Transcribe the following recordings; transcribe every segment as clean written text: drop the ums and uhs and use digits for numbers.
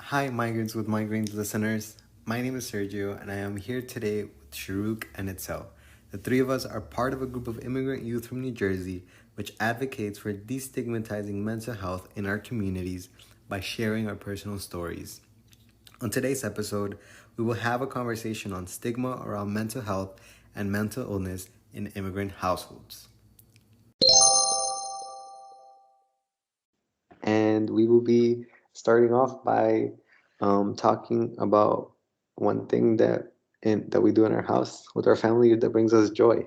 Hi, Migrants with Migraines listeners. My name is Sergio, and I am here today with Sherouk and Itzel. The three of us are part of a group of immigrant youth from New Jersey which advocates for destigmatizing mental health in our communities by sharing our personal stories. On today's episode, we will have a conversation on stigma around mental health and mental illness in immigrant households. And we will be starting off by talking about one thing that we do in our house with our family that brings us joy.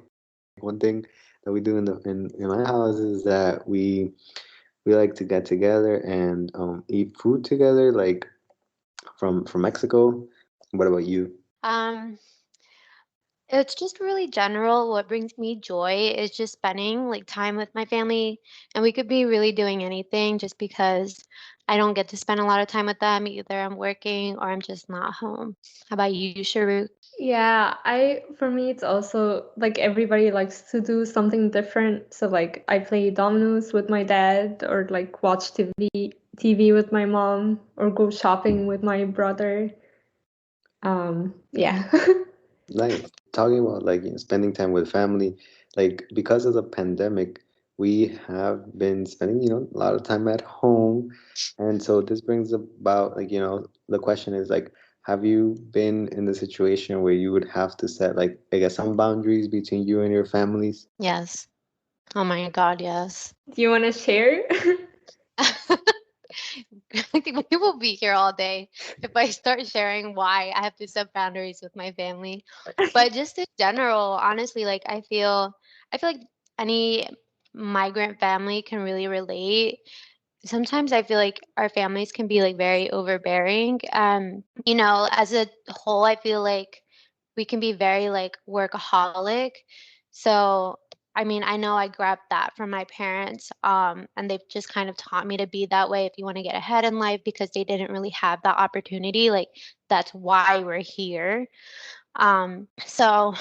One thing that we do in my house is that we like to get together and eat food together, like from Mexico. What about you? Um, it's just really general. What brings me joy is just spending like time with my family, and we could be really doing anything just because I don't get to spend a lot of time with them. Either I'm working or I'm just not home. How about you, Sharu? Yeah, for me it's also like everybody likes to do something different. So like I play dominoes with my dad or like watch TV with my mom or go shopping with my brother. Yeah. Nice. Talking about spending time with family, like because of the pandemic, we have been spending, a lot of time at home. And so this brings about the question is have you been in the situation where you would have to set I guess some boundaries between you and your families? Yes. Oh my God, yes. Do you want to share? I think we will be here all day if I start sharing why I have to set boundaries with my family. But just in general, honestly, like I feel like any migrant family can really relate. Sometimes I feel like our families can be like very overbearing. As a whole, I feel like we can be very like workaholic. So, I mean, I know I grabbed that from my parents, and they've just kind of taught me to be that way if you want to get ahead in life because they didn't really have that opportunity. Like, that's why we're here. So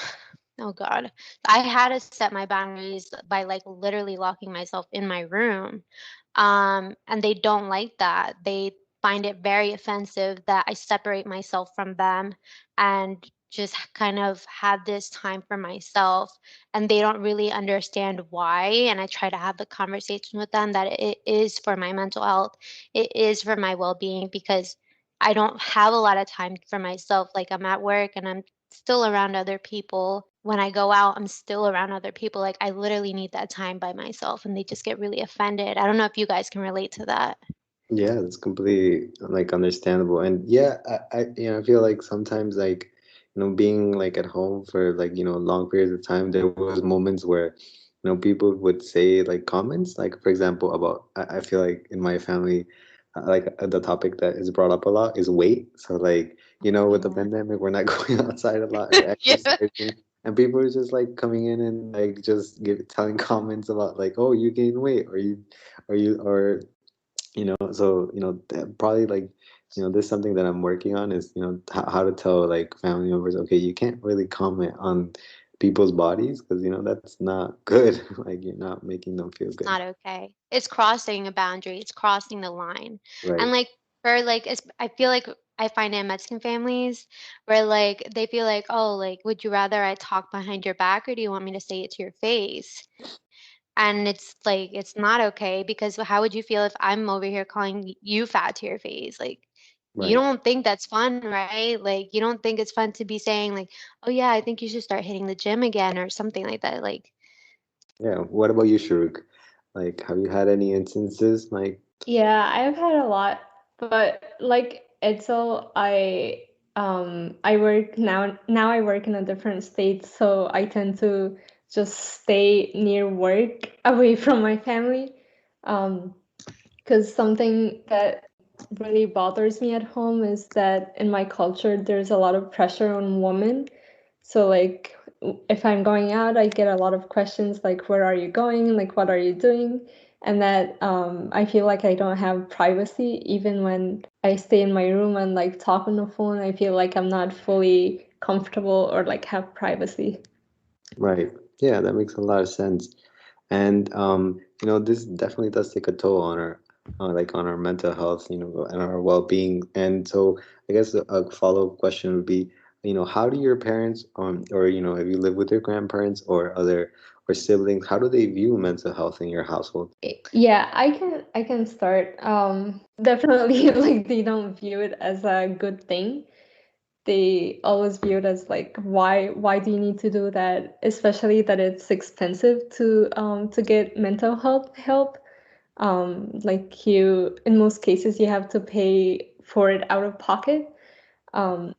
Oh God. I had to set my boundaries by like literally locking myself in my room. And they don't like that. They find it very offensive that I separate myself from them and just kind of have this time for myself. And they don't really understand why. And I try to have the conversation with them that it is for my mental health, it is for my well being because I don't have a lot of time for myself. Like I'm at work and I'm still around other people. When I go out, I'm still around other people. Like I literally need that time by myself and they just get really offended. I don't know if you guys can relate to that. Yeah, it's completely understandable. And yeah, I feel like sometimes being at home for long periods of time, there was moments where people would say comments for example about I feel like in my family the topic that is brought up a lot is weight. So with the Yeah. pandemic, we're not going outside a lot or Yeah. exercising. And people are just coming in and just telling comments about oh, you gain weight or so probably this is something that I'm working on is how to tell family members, okay, you can't really comment on people's bodies because that's not good. Like you're not making them feel It's good. not okay. It's crossing a boundary. It's crossing the line. And Right. like for like I feel like I find in Mexican families where like they feel like, "Oh, like would you rather I talk behind your back or do you want me to say it to your face?" And it's like, it's not okay because how would you feel if I'm over here calling you fat to your face? Like, you Right. don't think that's fun, right? Like, you don't think it's fun to be saying, like, oh, yeah, I think you should start hitting the gym again or something like that. Like, Yeah. What about you, Sharuk? Have you had any instances Yeah, I've had a lot, but like Itzel, I work now I work in a different state, so I tend to just stay near work away from my family. Um, because something that really bothers me at home is that in my culture there's a lot of pressure on women. So like if I'm going out, I get a lot of questions like where are you going? Like what are you doing? And that I feel like I don't have privacy even when I stay in my room and like talk on the phone. I feel like I'm not fully comfortable or like have privacy. right? Yeah, that makes a lot of sense. And this definitely does take a toll on like on our mental health, and our well-being. And so I guess a follow-up question would be, how do your parents, or if you live with your grandparents or other or siblings, how do they view mental health in your household? Yeah, I can start. Definitely like they don't view it as a good thing. They always view it as like why do you need to do that? Especially that it's expensive to get mental health help. Like you in most cases you have to pay for it out of pocket. Um,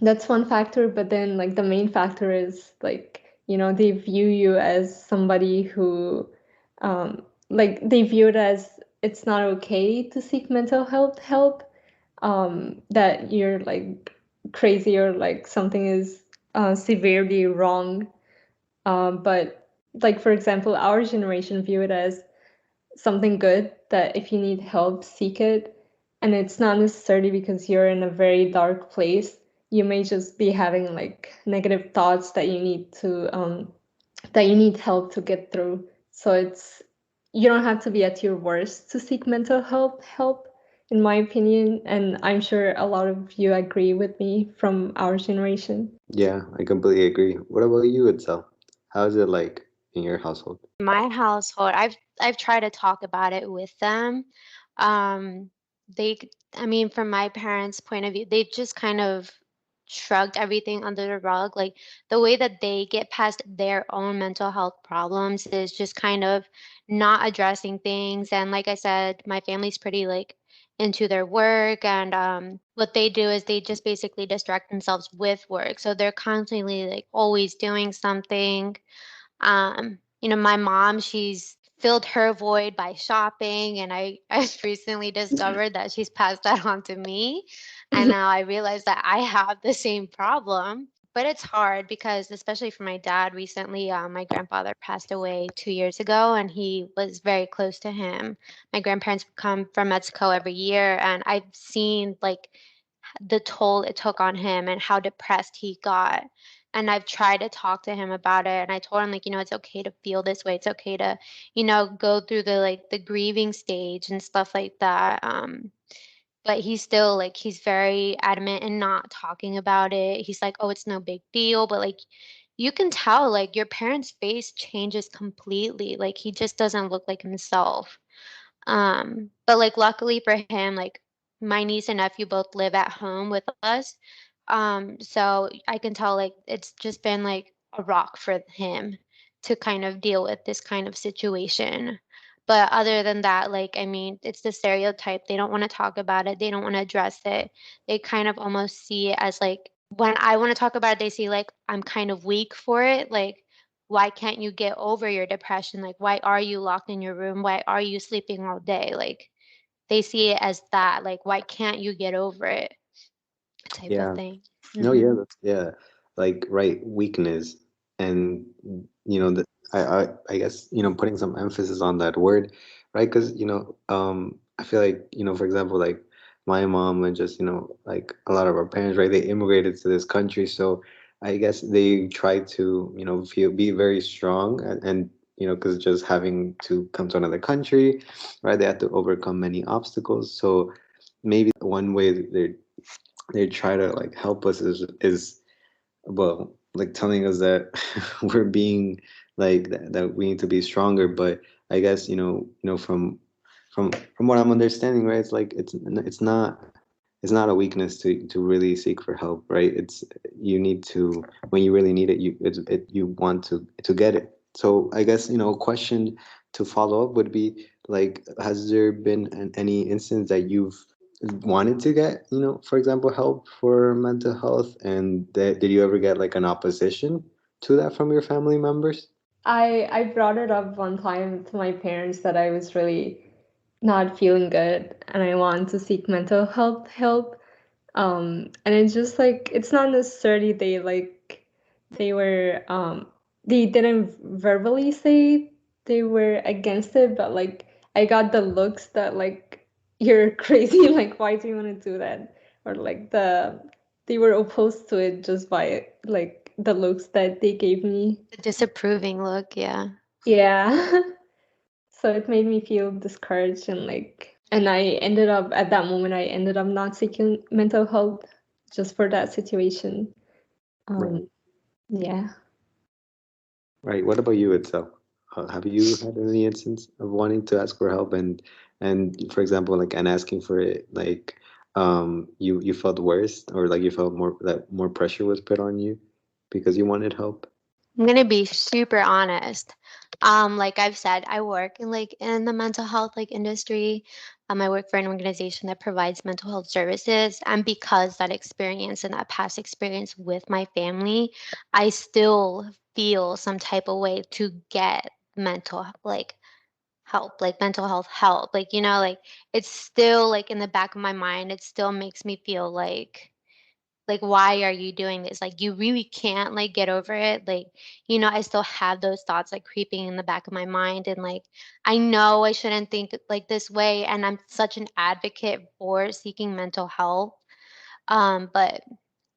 that's one factor, but then like the main factor is like, they view you as somebody who like they view it as it's not okay to seek mental health help, that you're like crazy or like something is severely wrong. But like for example, our generation view it as something good, that if you need help, seek it. And it's not necessarily because you're in a very dark place. You may just be having like negative thoughts that you need help to get through. So you don't have to be at your worst to seek mental health help, in my opinion. And I'm sure a lot of you agree with me from our generation. Yeah, I completely agree. What about you, Itzel? How is it like in your household? My household, I've tried to talk about it with them. Um, I mean, from my parents' point of view, they've just kind of shrugged everything under the rug. Like the way that they get past their own mental health problems is just kind of not addressing things. And like I said, my family's pretty like into their work, and what they do is they just basically distract themselves with work. So they're constantly like always doing something. My mom, she's filled her void by shopping, and I recently discovered that she's passed that on to me. And now I realize that I have the same problem. But it's hard because, especially for my dad, recently, my grandfather passed away 2 years ago, and he was very close to him. My grandparents come from Mexico every year, and I've seen like the toll it took on him and how depressed he got. And I've tried to talk to him about it. And I told him, like, it's okay to feel this way. It's okay to, go through the like the grieving stage and stuff like that. But he's still like he's very adamant in not talking about it. He's like, oh, it's no big deal. But like you can tell like your parents' face changes completely. Like he just doesn't look like himself. But like luckily for him, like my niece and nephew both live at home with us. So I can tell like it's just been like a rock for him to kind of deal with this kind of situation. But other than that, like I mean, it's the stereotype. They don't want to talk about it. They don't want to address it. They kind of almost see it as like when I want to talk about it, they see like I'm kind of weak for it. Like why can't you get over your depression? Like, why are you locked in your room? Why are you sleeping all day? Like, they see it as that. Like, why can't you get over it? Type of Yeah. thing. No, yeah, Hmm. yeah, like right, weakness, and the I guess putting some emphasis on that word, right? Because I feel like for example, like my mom and just like a lot of our parents, right? They immigrated to this country, so I guess they try to be very strong, and because just having to come to another country, right? They had to overcome many obstacles, so maybe one way they try to like help us is well, like telling us that we're being like that we need to be stronger. But I guess from what I'm understanding, right? It's like it's not a weakness to really seek for help, right? It's you need to when you really need it, you want to get it. So I guess a question to follow up would be like, has there been any instance that you've wanted to get, for example, help for mental health, and did you ever get like an opposition to that from your family members? I brought it up one time to my parents that I was really not feeling good and I want to seek mental health help. And it's just like it's not necessarily they didn't verbally say they were against it, but like I got the looks that like you're crazy, like why do you want to do that? Or like they were opposed to it just by like the looks that they gave me. The disapproving look, yeah. Yeah. So it made me feel discouraged and like And I ended up at that moment, I ended up not seeking mental health just for that situation. Right. Yeah. Right. What about you, Itzel? Have you had any instance of wanting to ask for help and for example, like and asking for it, like you felt worse or like you felt more that more pressure was put on you because you wanted help? I'm gonna be super honest. Like I've said, I work in the mental health industry. I work for an organization that provides mental health services, and because that experience and that past experience with my family, I still feel some type of way to get mental help, like mental health help. It's still in the back of my mind. It still makes me feel like why are you doing this, you really can't get over it, I still have those thoughts creeping in the back of my mind, and I know I shouldn't think this way, and I'm such an advocate for seeking mental health, but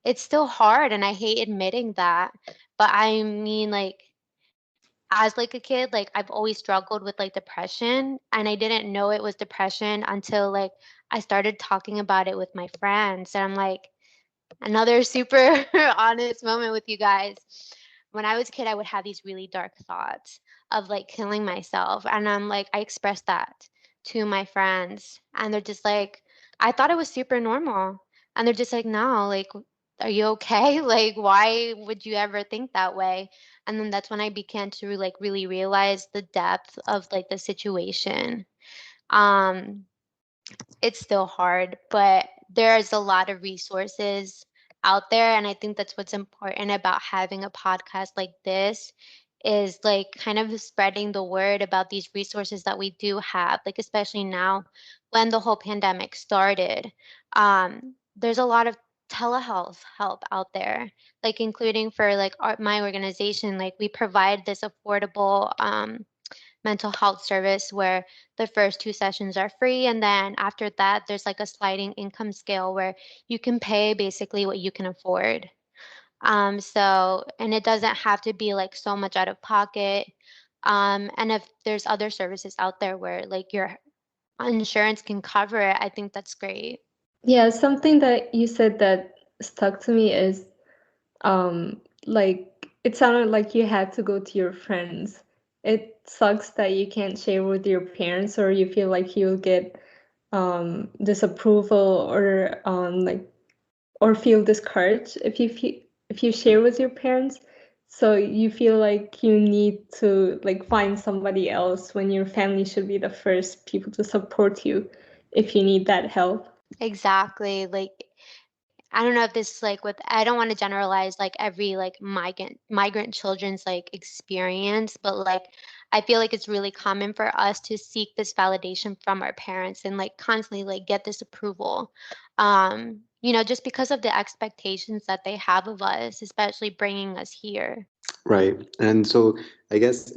it's still hard, and I hate admitting that. But I mean, as a kid, I've always struggled with depression, and I didn't know it was depression until I started talking about it with my friends, and I'm like, another super honest moment with you guys. When I was a kid, I would have these really dark thoughts of killing myself. And I expressed that to my friends. And they're just like, I thought it was super normal. And they're just like, no, are you okay? Why would you ever think that way? And then that's when I began to really realize the depth of the situation. Um, it's still hard, but there's a lot of resources out there, and I think that's what's important about having a podcast like this is kind of spreading the word about these resources that we do have, especially now when the whole pandemic started. There's a lot of telehealth help out there, including for my organization, we provide this affordable mental health service where the first 2 sessions are free, and then after that, there's a sliding income scale where you can pay basically what you can afford. And it doesn't have to be so much out of pocket. And if there's other services out there where your insurance can cover it, I think that's great. Yeah, something that you said that stuck to me is it sounded like you had to go to your friends. It sucks that you can't share with your parents or you feel like you'll get disapproval or or feel discouraged if you share with your parents. So you feel like you need to find somebody else when your family should be the first people to support you if you need that help. Exactly. I don't know if this is with I don't want to generalize every migrant children's experience, but I feel like it's really common for us to seek this validation from our parents and constantly get this approval. Just because of the expectations that they have of us, especially bringing us here. Right. And so I guess,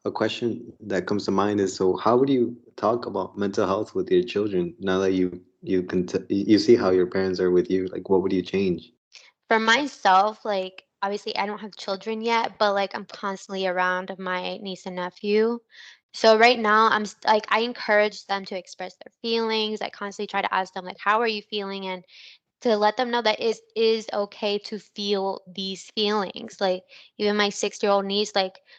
a question that comes to mind is so how would you talk about mental health with your children now that you can you see how your parents are with you? Like what would you change? For myself, obviously I don't have children yet, but I'm constantly around my niece and nephew. So right now I encourage them to express their feelings. I constantly try to ask them how are you feeling, and to let them know that it is okay to feel these feelings. Even my 6-year-old niece,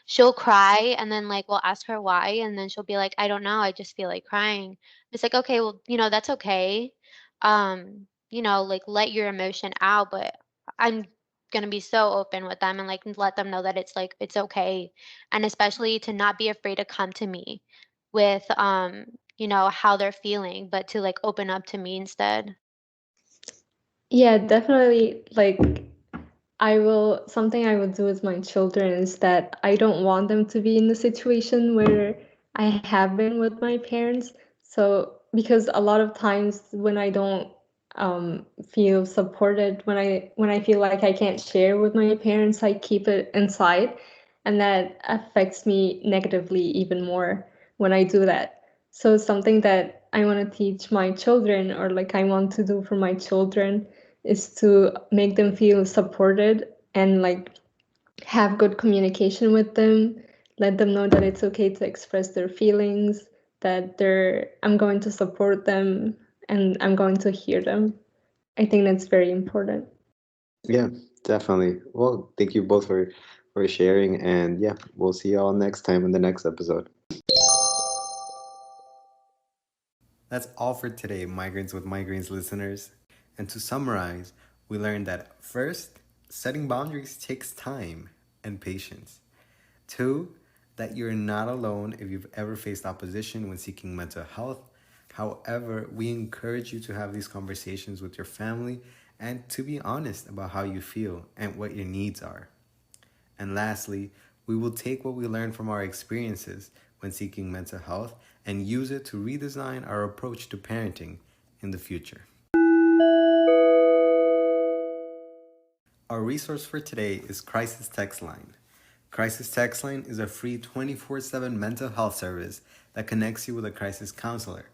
she'll cry, and then we'll ask her why, and then she'll be like, I don't know, I just feel like crying. It's like, okay, well, that's okay. Let your emotion out, but I'm gonna be so open with them and let them know that it's okay. And especially to not be afraid to come to me with how they're feeling, but to open up to me instead. Yeah, definitely. Something I will do with my children is that I don't want them to be in the situation where I have been with my parents. So, because a lot of times when I don't feel supported, when I feel like I can't share with my parents, I keep it inside, and that affects me negatively even more when I do that. So, something that I want to teach my children, or I want to do for my children, is to make them feel supported and have good communication with them, let them know that it's okay to express their feelings, that I'm going to support them and I'm going to hear them. I think that's very important. Yeah, definitely. Well, thank you both for sharing, and yeah, we'll see you all next time in the next episode. That's all for today, Migrants with Migraines listeners. And to summarize, we learned that first, setting boundaries takes time and patience. Two, that you're not alone if you've ever faced opposition when seeking mental health. However, we encourage you to have these conversations with your family and to be honest about how you feel and what your needs are. And lastly, we will take what we learned from our experiences when seeking mental health and use it to redesign our approach to parenting in the future. Our resource for today is Crisis Text Line. Crisis Text Line is a free 24/7 mental health service that connects you with a crisis counselor.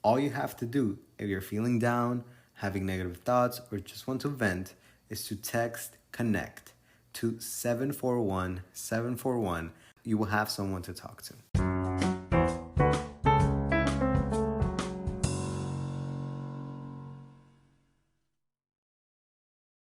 All you have to do if you're feeling down, having negative thoughts, or just want to vent is to text CONNECT to 741-741. You will have someone to talk to.